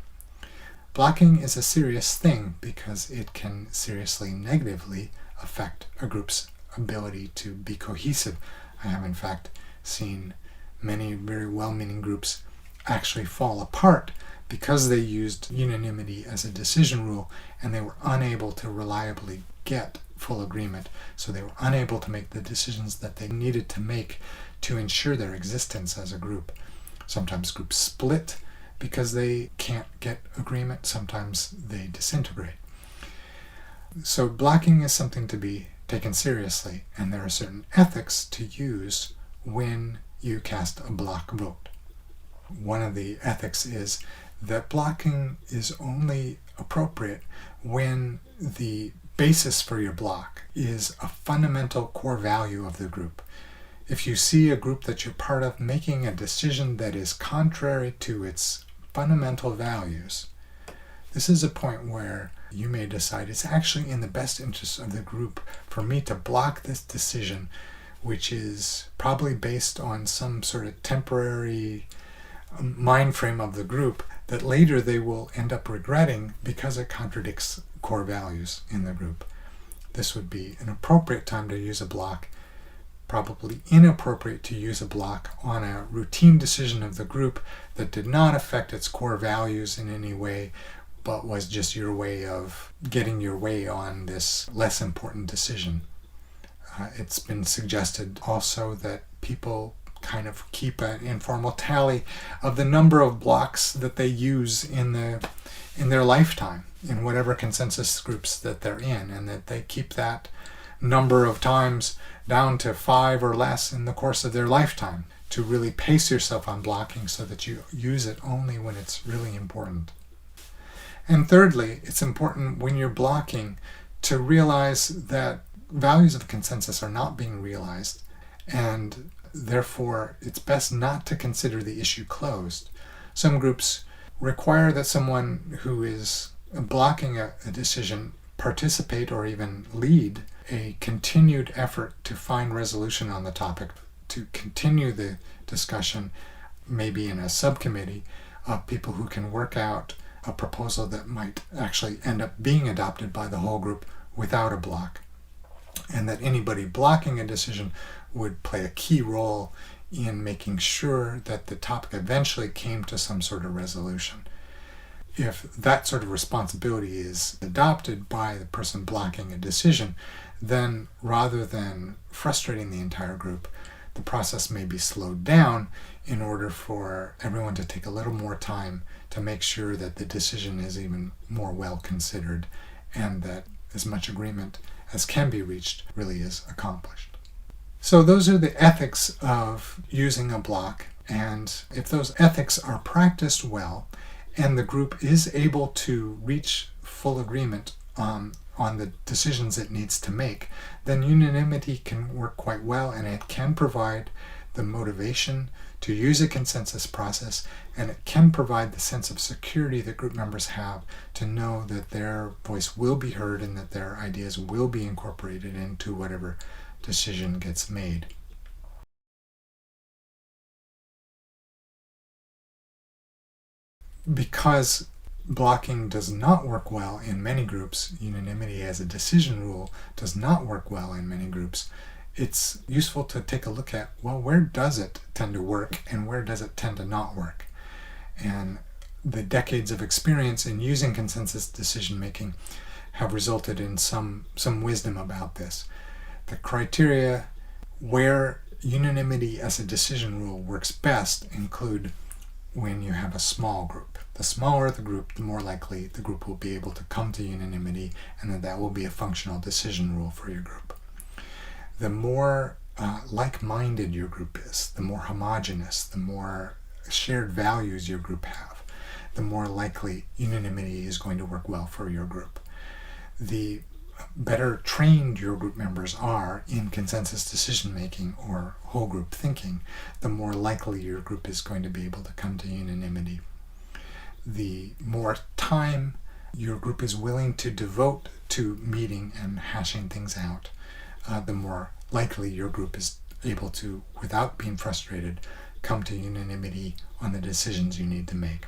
Blocking is a serious thing because it can seriously negatively affect a group's ability to be cohesive. I have in fact seen many very well-meaning groups actually fall apart because they used unanimity as a decision rule and they were unable to reliably get full agreement. So they were unable to make the decisions that they needed to make to ensure their existence as a group. Sometimes groups split because they can't get agreement. Sometimes they disintegrate. So blocking is something to be taken seriously, and there are certain ethics to use when you cast a block vote. One of the ethics is that blocking is only appropriate when the basis for your block is a fundamental core value of the group. If you see a group that you're part of making a decision that is contrary to its fundamental values, this is a point where you may decide it's actually in the best interest of the group for me to block this decision, which is probably based on some sort of temporary mind frame of the group that later they will end up regretting because it contradicts core values in the group. This would be an appropriate time to use a block, probably inappropriate to use a block on a routine decision of the group that did not affect its core values in any way, but was just your way of getting your way on this less important decision. It's been suggested also that people kind of keep an informal tally of the number of blocks that they use in their lifetime, in whatever consensus groups that they're in, and that they keep that number of times down to 5 or less in the course of their lifetime to really pace yourself on blocking so that you use it only when it's really important. And thirdly, it's important when you're blocking to realize that values of consensus are not being realized, and therefore it's best not to consider the issue closed. Some groups require that someone who is blocking a decision participate or even lead a continued effort to find resolution on the topic, to continue the discussion, maybe in a subcommittee of people who can work out a proposal that might actually end up being adopted by the whole group without a block, and that anybody blocking a decision would play a key role in making sure that the topic eventually came to some sort of resolution. If that sort of responsibility is adopted by the person blocking a decision, then rather than frustrating the entire group, the process may be slowed down in order for everyone to take a little more time to make sure that the decision is even more well considered and that as much agreement as can be reached really is accomplished. So those are the ethics of using a block, and if those ethics are practiced well and the group is able to reach full agreement on the decisions it needs to make, then unanimity can work quite well, and it can provide the motivation to use a consensus process, and it can provide the sense of security that group members have to know that their voice will be heard and that their ideas will be incorporated into whatever decision gets made. Because blocking does not work well in many groups, unanimity as a decision rule does not work well in many groups, it's useful to take a look at, well, where does it tend to work and where does it tend to not work? And the decades of experience in using consensus decision making have resulted in some wisdom about this. The criteria where unanimity as a decision rule works best include when you have a small group. The smaller the group, the more likely the group will be able to come to unanimity, and that will be a functional decision rule for your group. The more like-minded your group is, the more homogeneous, the more shared values your group have, the more likely unanimity is going to work well for your group. The better trained your group members are in consensus decision making or whole group thinking, the more likely your group is going to be able to come to unanimity. The more time your group is willing to devote to meeting and hashing things out, the more likely your group is able to, without being frustrated, come to unanimity on the decisions you need to make.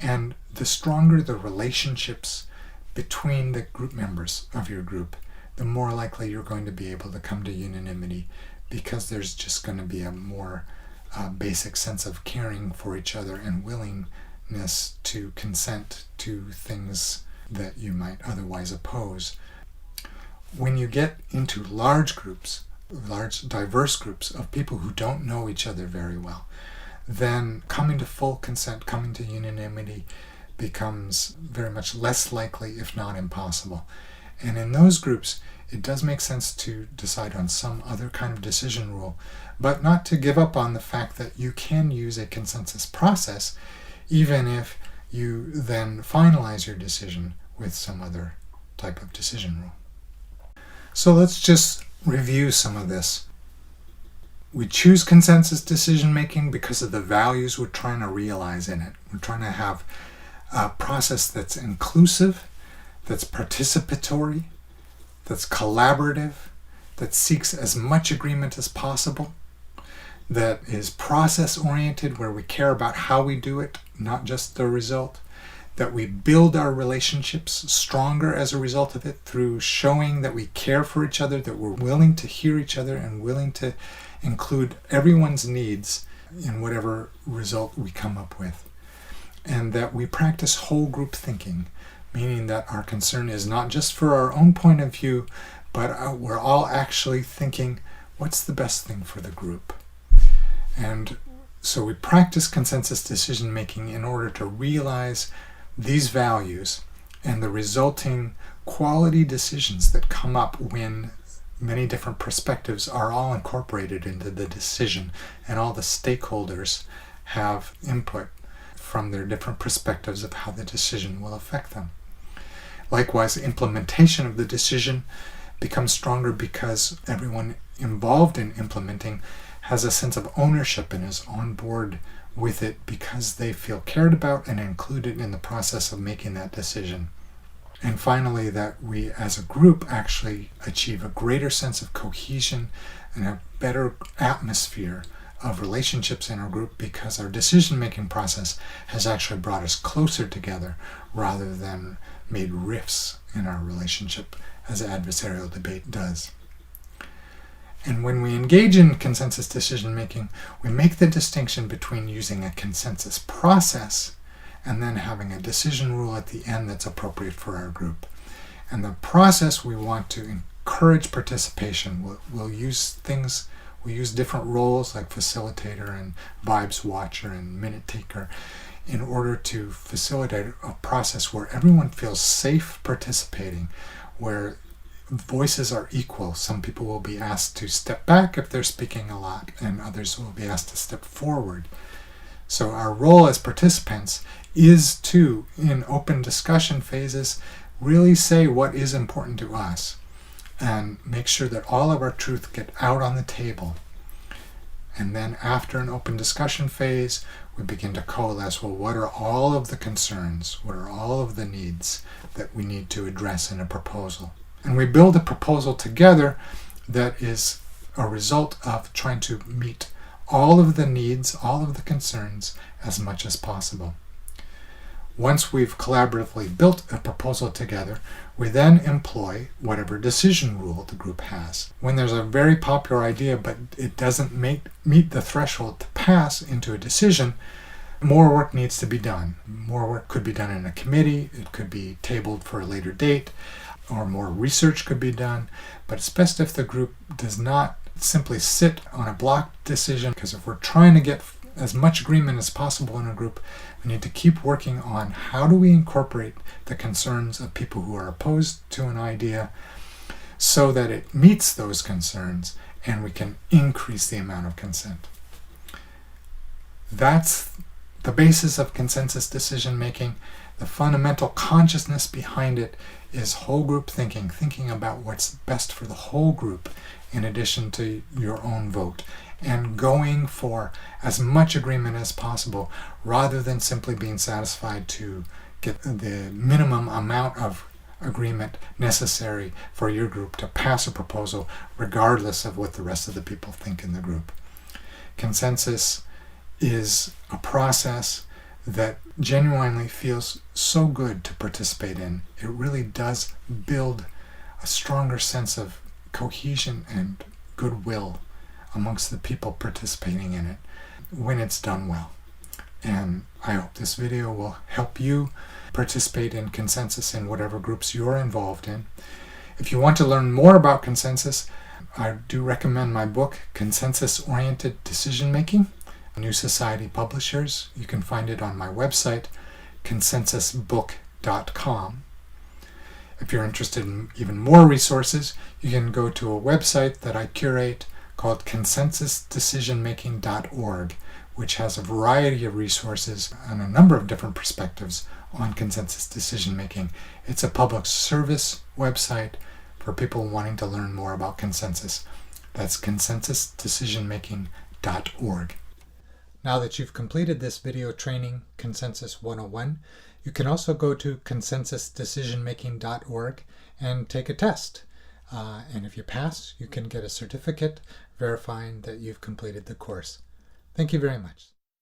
And the stronger the relationships between the group members of your group, the more likely you're going to be able to come to unanimity, because there's just going to be a more basic sense of caring for each other and willingness to consent to things that you might otherwise oppose. When you get into large groups, large diverse groups of people who don't know each other very well, then coming to full consent, coming to unanimity becomes very much less likely, if not impossible. And in those groups, it does make sense to decide on some other kind of decision rule, but not to give up on the fact that you can use a consensus process, even if you then finalize your decision with some other type of decision rule. So let's just review some of this. We choose consensus decision making because of the values we're trying to realize in it. We're trying to have a process that's inclusive, that's participatory, that's collaborative, that seeks as much agreement as possible, that is process-oriented, where we care about how we do it, not just the result, that we build our relationships stronger as a result of it through showing that we care for each other, that we're willing to hear each other and willing to include everyone's needs in whatever result we come up with. And that we practice whole group thinking, meaning that our concern is not just for our own point of view, but we're all actually thinking, what's the best thing for the group? And so we practice consensus decision making in order to realize these values and the resulting quality decisions that come up when many different perspectives are all incorporated into the decision and all the stakeholders have input from their different perspectives of how the decision will affect them. Likewise, implementation of the decision becomes stronger because everyone involved in implementing has a sense of ownership and is on board with it because they feel cared about and included in the process of making that decision. And finally, that we as a group actually achieve a greater sense of cohesion and a better atmosphere of relationships in our group because our decision-making process has actually brought us closer together rather than made rifts in our relationship as adversarial debate does. And when we engage in consensus decision-making, we make the distinction between using a consensus process and then having a decision rule at the end that's appropriate for our group. And the process, we want to encourage participation. We'll use different roles like facilitator and vibes watcher and minute taker in order to facilitate a process where everyone feels safe participating, where voices are equal. Some people will be asked to step back if they're speaking a lot, and others will be asked to step forward. So our role as participants is to, in open discussion phases, really say what is important to us and make sure that all of our truth get out on the table. And then after an open discussion phase, we begin to coalesce, well, what are all of the concerns? What are all of the needs that we need to address in a proposal? And we build a proposal together that is a result of trying to meet all of the needs, all of the concerns as much as possible. Once we've collaboratively built a proposal together, we then employ whatever decision rule the group has. When there's a very popular idea but it doesn't meet the threshold to pass into a decision, more work needs to be done. More work could be done in a committee, it could be tabled for a later date, or more research could be done, but it's best if the group does not simply sit on a blocked decision, because if we're trying to get as much agreement as possible in a group, we need to keep working on how do we incorporate the concerns of people who are opposed to an idea so that it meets those concerns and we can increase the amount of consent. That's the basis of consensus decision making. The fundamental consciousness behind it is whole group thinking, thinking about what's best for the whole group in addition to your own vote, and going for as much agreement as possible rather than simply being satisfied to get the minimum amount of agreement necessary for your group to pass a proposal regardless of what the rest of the people think in the group. Consensus is a process that genuinely feels so good to participate in. It really does build a stronger sense of cohesion and goodwill amongst the people participating in it when it's done well. And I hope this video will help you participate in consensus in whatever groups you're involved in. If you want to learn more about consensus, I do recommend my book, Consensus Oriented Decision Making, New Society Publishers. You can find it on my website, consensusbook.com. If you're interested in even more resources, you can go to a website that I curate called consensusdecisionmaking.org, which has a variety of resources and a number of different perspectives on consensus decision making. It's a public service website for people wanting to learn more about consensus. That's consensusdecisionmaking.org. Now that you've completed this video training, Consensus 101, you can also go to consensusdecisionmaking.org and take a test. And if you pass, you can get a certificate verifying that you've completed the course. Thank you very much.